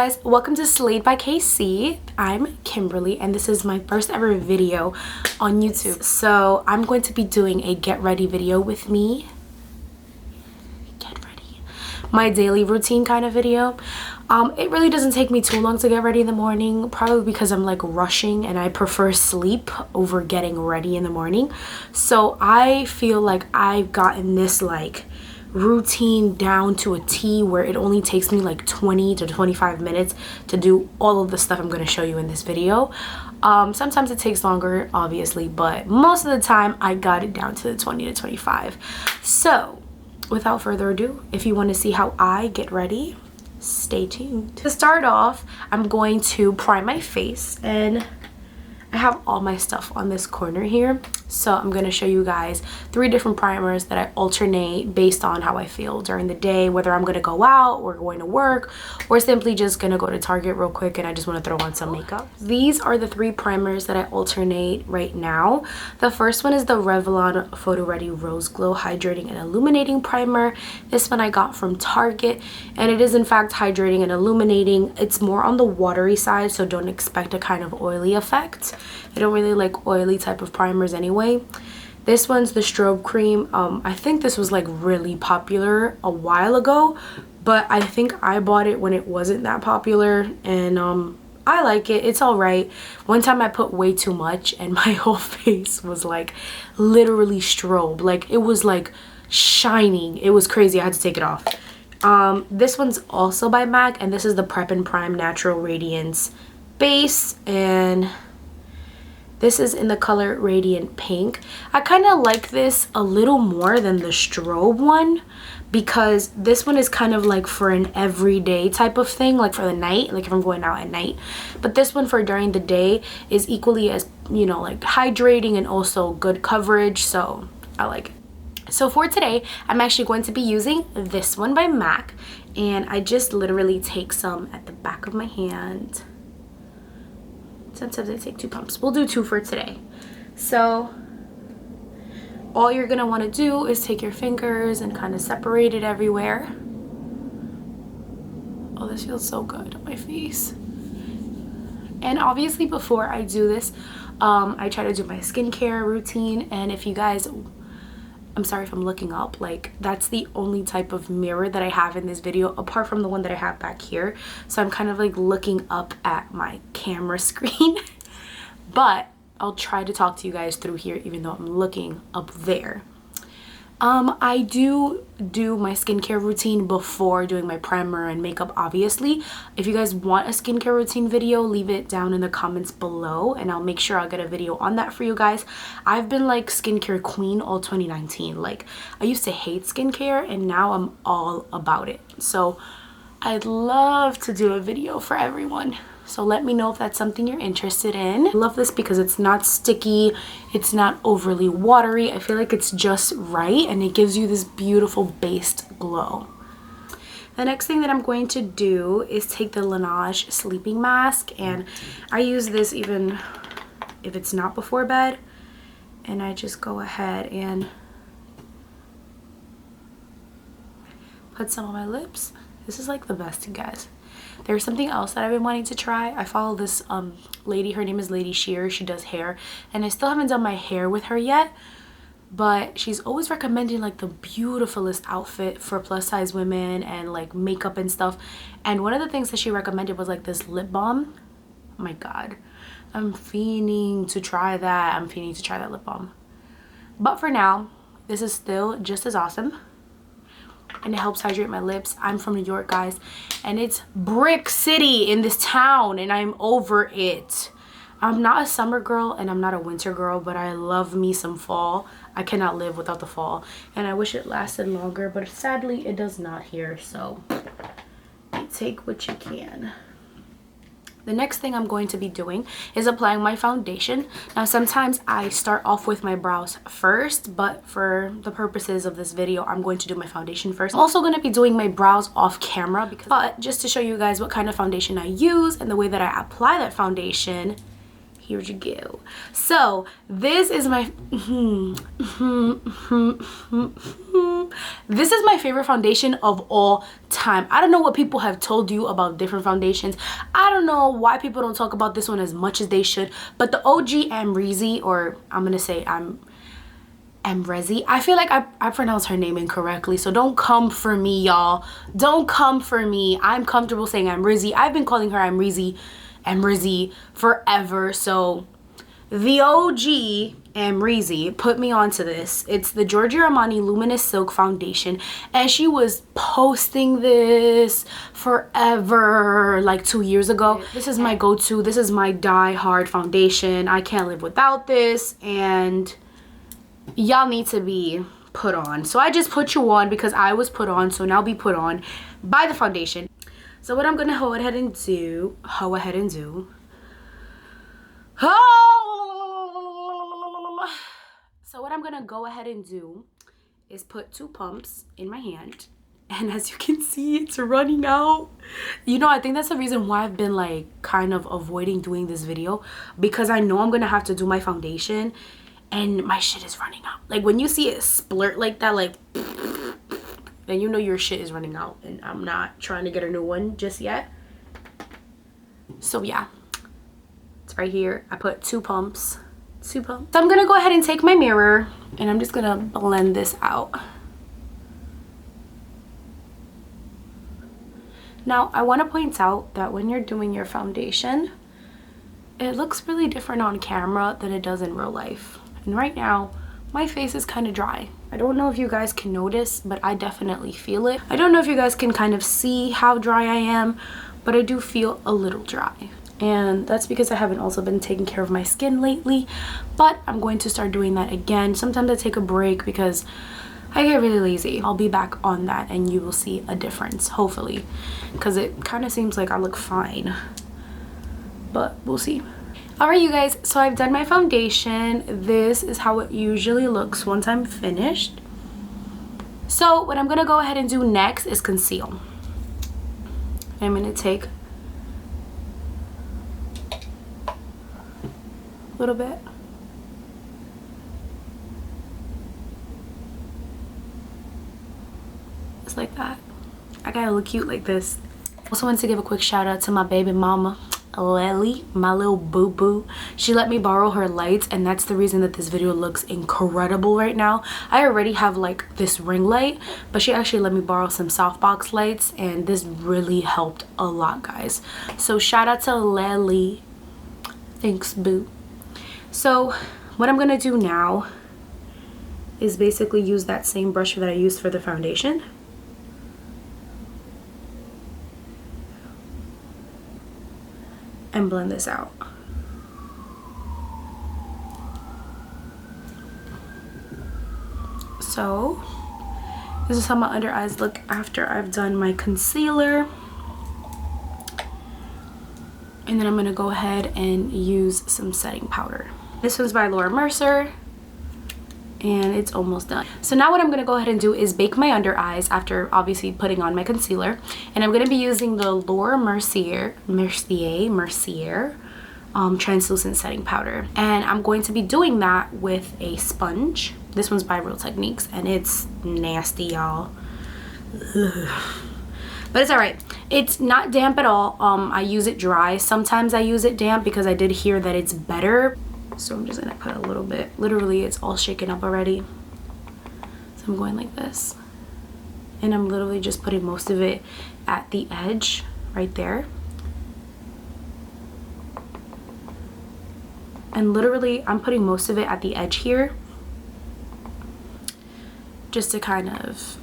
guys, welcome to SlayedByK.C. I'm Kimberly and this is my first ever video on YouTube. So I'm going to be doing a get ready video with me. Get ready. My daily routine kind of video. It really doesn't take me too long to get ready in the morning, probably because I'm like rushing and I prefer sleep over getting ready in the morning. So I feel like I've gotten this like routine down to a T where it only takes me like 20 to 25 minutes to do all of the stuff I'm going to show you in this video. Sometimes it takes longer, obviously, but most of the time I got it down to the 20 to 25. So without further ado, if you want to see how I get ready, stay tuned. To start off, I'm going to prime my face, and I have all my stuff on this corner here. So I'm going to show you guys 3 different primers that I alternate based on how I feel during the day, whether I'm going to go out or going to work or simply just going to go to Target real quick and I just want to throw on some makeup. These are the 3 primers that I alternate right now. The first one is the Revlon Photo Ready Rose Glow Hydrating and Illuminating Primer. This one I got from Target, and it is in fact hydrating and illuminating. It's more on the watery side, so don't expect a kind of oily effect. I don't really like oily type of primers anyway. This one's the strobe cream. I think this was like really popular a while ago, but I think I bought it when it wasn't that popular, and I like it. It's all right. One time I put way too much and my whole face was like literally strobe. Like it was like shining. It was crazy. I had to take it off. This one's also by MAC, and this is the Prep and Prime Natural Radiance Base, and this is in the color Radiant Pink. I kind of like this a little more than the strobe one because this one is kind of like for an everyday type of thing, like for the night, like if I'm going out at night. But this one for during the day is equally as, you know, like hydrating and also good coverage, so I like it. So for today, I'm actually going to be using this one by MAC, and I just literally take some at the back of my hand. Sometimes I take 2 pumps. We'll do 2 for today. So all you're gonna want to do is take your fingers and kind of separate it everywhere. Oh, this feels so good on my face. And obviously before I do this, I try to do my skincare routine, and if you guys, I'm sorry if I'm looking up, like that's the only type of mirror that I have in this video apart from the one that I have back here, so I'm kind of like looking up at my camera screen but I'll try to talk to you guys through here even though I'm looking up there. I do my skincare routine before doing my primer and makeup, obviously. If you guys want a skincare routine video, leave it down in the comments below and I'll make sure I'll get a video on that for you guys. I've been like skincare queen all 2019. Like I used to hate skincare and now I'm all about it. So I'd love to do a video for everyone. So let me know if that's something you're interested in. I love this because it's not sticky, it's not overly watery. I feel like it's just right and it gives you this beautiful based glow. The next thing that I'm going to do is take the Laneige sleeping mask, and I use this even if it's not before bed, and I just go ahead and put some on my lips. This is like the best, you guys. There's something else that I've been wanting to try. I follow this lady, her name is Lady Shear. She does hair, and I still haven't done my hair with her yet, but she's always recommending like the beautifulest outfit for plus size women and like makeup and stuff. And one of the things that she recommended was like this lip balm. Oh my god, I'm fiending to try that. I'm fiending to try that lip balm. But for now, this is still just as awesome, and it helps hydrate my lips. I'm from New York, guys, and it's brick city in this town and I'm over it. I'm not a summer girl and I'm not a winter girl, but I love me some fall. I cannot live without the fall, and I wish it lasted longer, but sadly it does not here, so take what you can. The next thing I'm going to be doing is applying my foundation. Now sometimes I start off with my brows first, but for the purposes of this video I'm going to do my foundation first. I'm also going to be doing my brows off camera, but just to show you guys what kind of foundation I use and the way that I apply that foundation, here you go. So this is my this is my favorite foundation of all time. I don't know what people have told you about different foundations. I don't know why people don't talk about this one as much as they should, but the OG Amrezy, or I'm gonna say Amrezy. I feel like I pronounced her name incorrectly, so don't come for me, y'all. Don't come for me. I'm comfortable saying Amrezy. I've been calling her Amrezy forever. So the OG Amrezy put me onto this. It's the Giorgio Armani Luminous Silk Foundation, and she was posting this forever, like 2 years ago. This is my go-to. This is my die-hard foundation. I can't live without this, and y'all need to be put on. So I just put you on because I was put on, so now be put on by the foundation. So what I'm gonna go ahead and do is put 2 pumps in my hand, and as you can see, it's running out. You know, I think that's the reason why I've been like kind of avoiding doing this video, because I know I'm gonna have to do my foundation and my shit is running out. Like when you see it splurt like that, like, then you know your shit is running out, and I'm not trying to get a new one just yet. So yeah, it's right here. I put 2 pumps. So I'm gonna go ahead and take my mirror and I'm just gonna blend this out. Now I want to point out that when you're doing your foundation, it looks really different on camera than it does in real life. And right now my face is kind of dry. I don't know if you guys can notice, but I definitely feel it. I don't know if you guys can kind of see how dry I am, but I do feel a little dry. And that's because I haven't also been taking care of my skin lately, but I'm going to start doing that again. Sometimes I take a break because I get really lazy. I'll be back on that and you will see a difference, hopefully, because it kind of seems like I look fine, but we'll see. All right, you guys, so I've done my foundation. This is how it usually looks once I'm finished. So what I'm gonna go ahead and do next is conceal. I'm gonna take a little bit. Just like that. I gotta look cute like this. Also wanted to give a quick shout out to my baby mama, Lily, my little boo-boo. She let me borrow her lights, and that's the reason that this video looks incredible right now. I already have like this ring light, but she actually let me borrow some softbox lights, and this really helped a lot, guys. So shout out to Lily. Thanks, boo. So what I'm gonna do now is basically use that same brush that I used for the foundation. And blend this out. So this is how my under eyes look after I've done my concealer. And then I'm gonna go ahead and use some setting powder. This one's by Laura Mercier, and it's almost done. So now what I'm gonna go ahead and do is bake my under eyes after obviously putting on my concealer. And I'm gonna be using the Laura Mercier translucent setting powder. And I'm going to be doing that with a sponge. This one's by Real Techniques, and it's nasty, y'all. But it's all right. It's not damp at all. I use it dry. Sometimes I use it damp because I did hear that it's better. So I'm just gonna put a little bit. Literally, it's all shaken up already. So I'm going like this. And I'm literally just putting most of it at the edge right there. And literally, I'm putting most of it at the edge here, just to kind of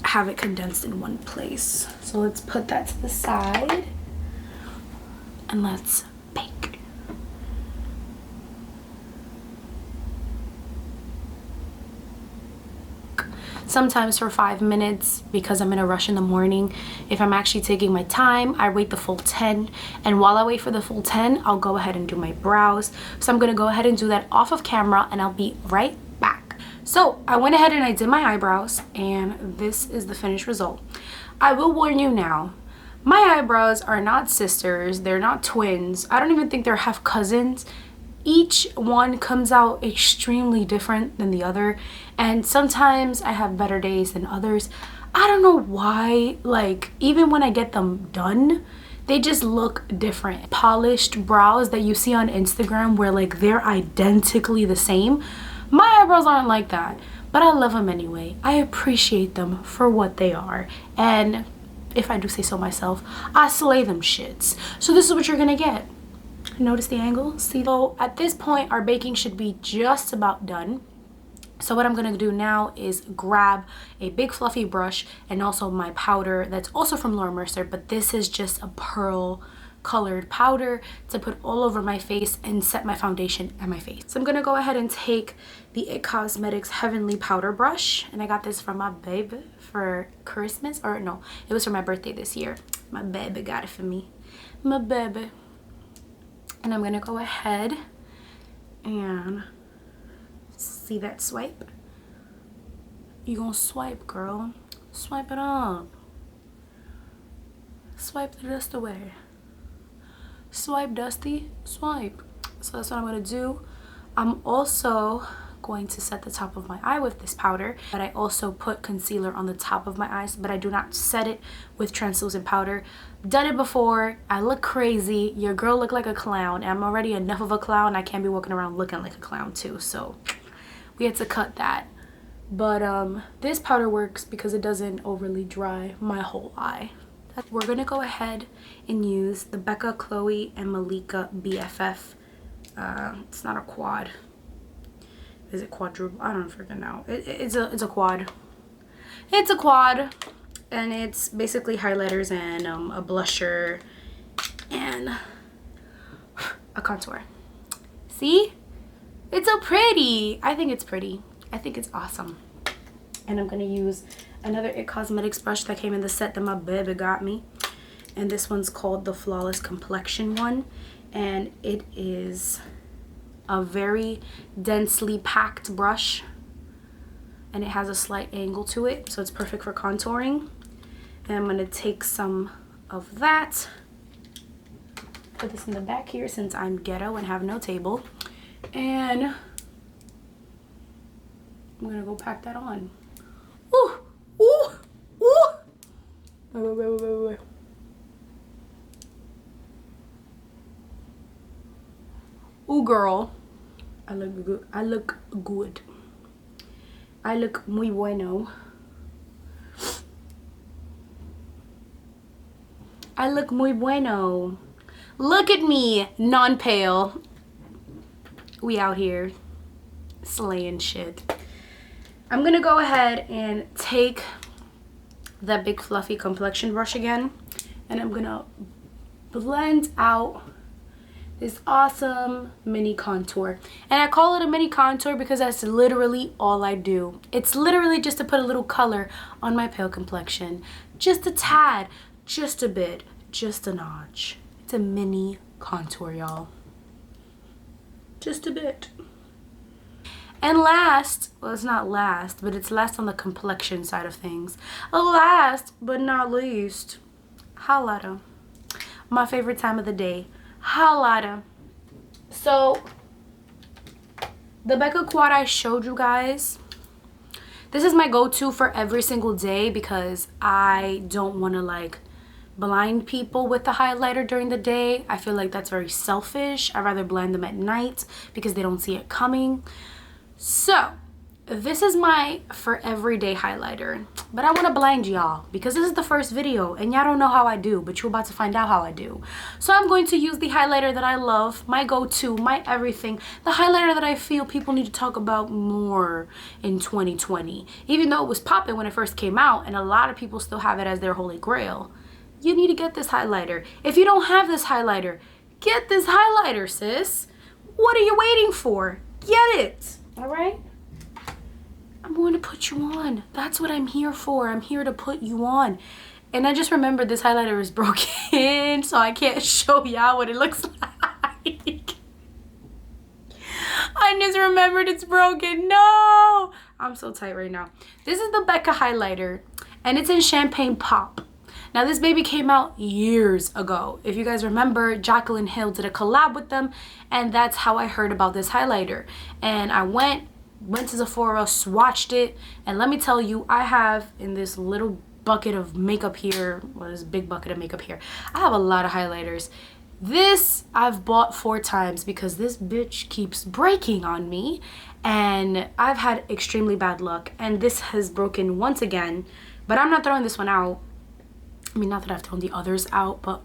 have it condensed in one place. So let's put that to the side and let's bake. Sometimes for 5 minutes because I'm in a rush in the morning. If I'm actually taking my time, I wait the full 10. And while I wait for the full 10, I'll go ahead and do my brows. So I'm gonna go ahead and do that off of camera, and I'll be right back. So I went ahead and I did my eyebrows, and this is the finished result. I will warn you now, my eyebrows are not sisters, they're not twins. I don't even think they're half cousins. each one comes out extremely different than the other, and sometimes I have better days than others. I don't know why, like even when I get them done, they just look different. Polished brows that you see on Instagram where like they're identically the same, my eyebrows aren't like that, but I love them anyway. I appreciate them for what they are, and if I do say so myself, I slay them shits. So this is what you're gonna get. Notice the angle? See? So at this point, our baking should be just about done. So what I'm gonna do now is grab a big fluffy brush and also my powder that's also from Laura Mercier, but this is just a pearl colored powder to put all over my face and set my foundation and my face. So I'm gonna go ahead and take the It Cosmetics Heavenly Powder Brush, and I got this from my baby for Christmas, or no, it was for my birthday this year. My baby got it for me, my baby. And I'm gonna go ahead and see that swipe. You gonna swipe, girl. Swipe it up. Swipe the dust away. Swipe, Dusty, swipe. So that's what I'm gonna do. I'm also going to set the top of my eye with this powder, but I also put concealer on the top of my eyes, but I do not set it with translucent powder. Done it before. I look crazy. Your girl look like a clown, and I'm already enough of a clown. I can't be walking around looking like a clown too, so we had to cut that. But this powder works because it doesn't overly dry my whole eye. We're gonna go ahead and use the Becca, Chloe, and Malika BFF. It's not a quad. Is it quadruple? I don't freaking know. It's a quad. It's a quad, and it's basically highlighters and a blusher and a contour. See? It's so pretty. I think it's pretty. I think it's awesome. And I'm gonna use another It Cosmetics brush that came in the set that my baby got me, and this one's called the Flawless Complexion one, and it is a very densely packed brush, and it has a slight angle to it, so it's perfect for contouring. And I'm gonna take some of that, put this in the back here since I'm ghetto and have no table, and I'm gonna go pack that on. Ooh, ooh, ooh. Wait. Ooh, girl, I look good. I look good. I look muy bueno. I look muy bueno. Look at me, non-pale. We out here slaying shit. I'm gonna go ahead and take that big fluffy complexion brush again, and I'm gonna blend out this awesome mini contour. And I call it a mini contour because that's literally all I do. It's literally just to put a little color on my pale complexion. Just a tad, just a bit, just a notch. It's a mini contour, y'all. Just a bit. And last, well, it's not last, but it's last on the complexion side of things. Last but not least, highlighter. My favorite time of the day, highlighter. So the Becca quad I showed you guys, this is my go-to for every single day because I don't want to like blind people with the highlighter during the day. I feel like that's very selfish. I'd rather blind them at night because they don't see it coming. So this is my for everyday highlighter, but I want to blind y'all because this is the first video and y'all don't know how I do, but you're about to find out how I do. So I'm going to use the highlighter that I love, my go-to, my everything, the highlighter that I feel people need to talk about more in 2020, even though it was popping when it first came out and a lot of people still have it as their holy grail. You need to get this highlighter. If you don't have this highlighter, get this highlighter, sis. What are you waiting for? Get it. All right? I'm going to put you on. That's what I'm here for. I'm here to put you on. And I just remembered this highlighter is broken, so I can't show y'all what it looks like. I just remembered it's broken. No! I'm so tight right now. This is the Becca highlighter, and it's in Champagne Pop. Now this baby came out years ago. If you guys remember, Jaclyn Hill did a collab with them, and that's how I heard about this highlighter. And I went to Sephora, swatched it, and let me tell you, I have in this little bucket of makeup here, well, this big bucket of makeup here, I have a lot of highlighters. This I've bought 4 times because this bitch keeps breaking on me, and I've had extremely bad luck, and this has broken once again. But I'm not throwing this one out. I mean, not that I've thrown the others out, but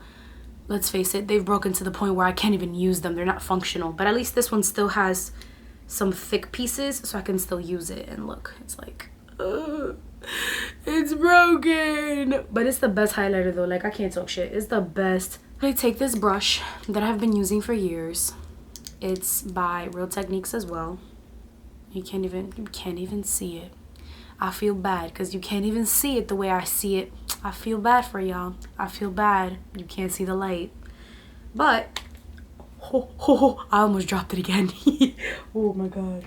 let's face it, they've broken to the point where I can't even use them. They're not functional. But at least this one still has some thick pieces, so I can still use it. And look, it's like, it's broken. But it's the best highlighter though. Like, I can't talk shit. It's the best. I take this brush that I've been using for years. It's by Real Techniques as well. You can't even see it. I feel bad because you can't even see it the way I see it. I feel bad for y'all. I feel bad. You can't see the light. But, I almost dropped it again. Oh my God.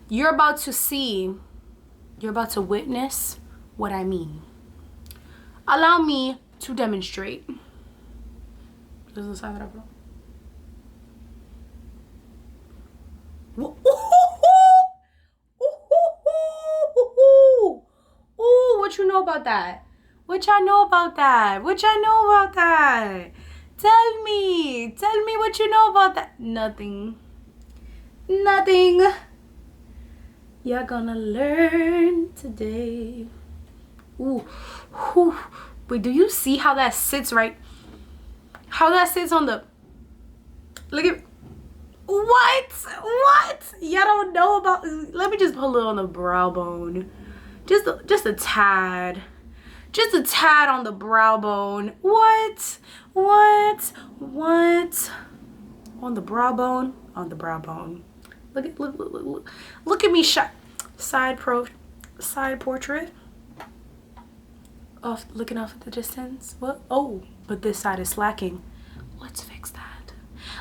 You're about to witness what I mean. Allow me to demonstrate. This is how that Ooh, what you know about that? What y'all know about that? What y'all know about that? Tell me what you know about that. Nothing. You're gonna learn today. Ooh, wait, do you see how that sits right? How that sits on the, look at, what? Y'all don't know about, let me just pull it on the brow bone. Just a tad. Just a tad on the brow bone. What? On the brow bone? On the brow bone. Look at me side portrait. Looking off at the distance. What? Oh, but this side is slacking. Let's fix that.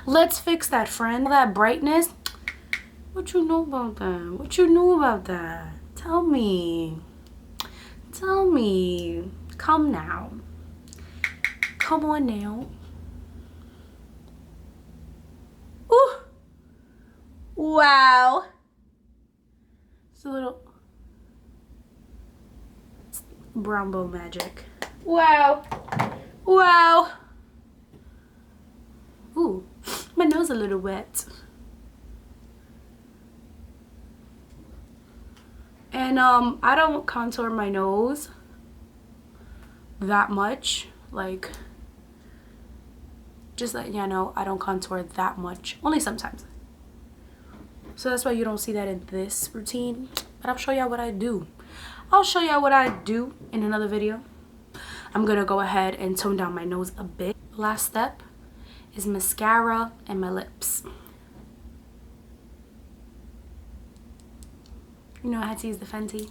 Let's fix that, friend. That brightness. What you know about that? What you know about that? Tell me. Come now. Come on now. Ooh. Wow. It's a little brown bone magic. Wow. Ooh, my nose a little wet. And I don't contour my nose that much. Like, just letting y'all know, I don't contour that much. Only sometimes. So that's why you don't see that in this routine. But I'll show y'all what I do. I'll show y'all what I do in another video. I'm gonna go ahead and tone down my nose a bit. Last step is mascara and my lips. You know I had to use the Fenty.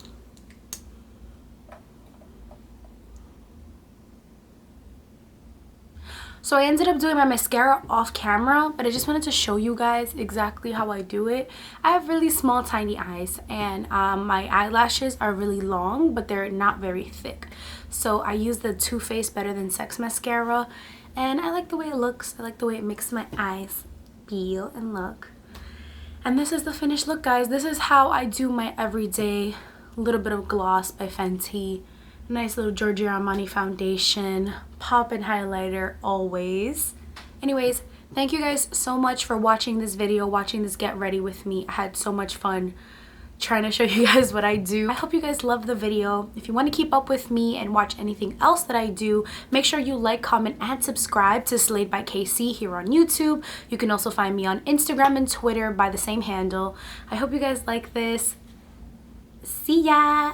So I ended up doing my mascara off camera, but I just wanted to show you guys exactly how I do it. I have really small, tiny eyes, and my eyelashes are really long, but they're not very thick. So I use the Too Faced Better Than Sex mascara, and I like the way it looks. I like the way it makes my eyes feel and look. And this is the finished look, guys. This is how I do my everyday. Little bit of gloss by Fenty. Nice little Giorgio Armani foundation. Poppin' highlighter always. Anyways, thank you guys so much for watching this video, watching this get ready with me. I had so much fun trying to show you guys what I do. I hope you guys love the video. If you want to keep up with me and watch anything else that I do, make sure you like, comment, and subscribe to SlayedByK.C here on YouTube. You can also find me on Instagram and Twitter by the same handle. I hope you guys like this. See ya!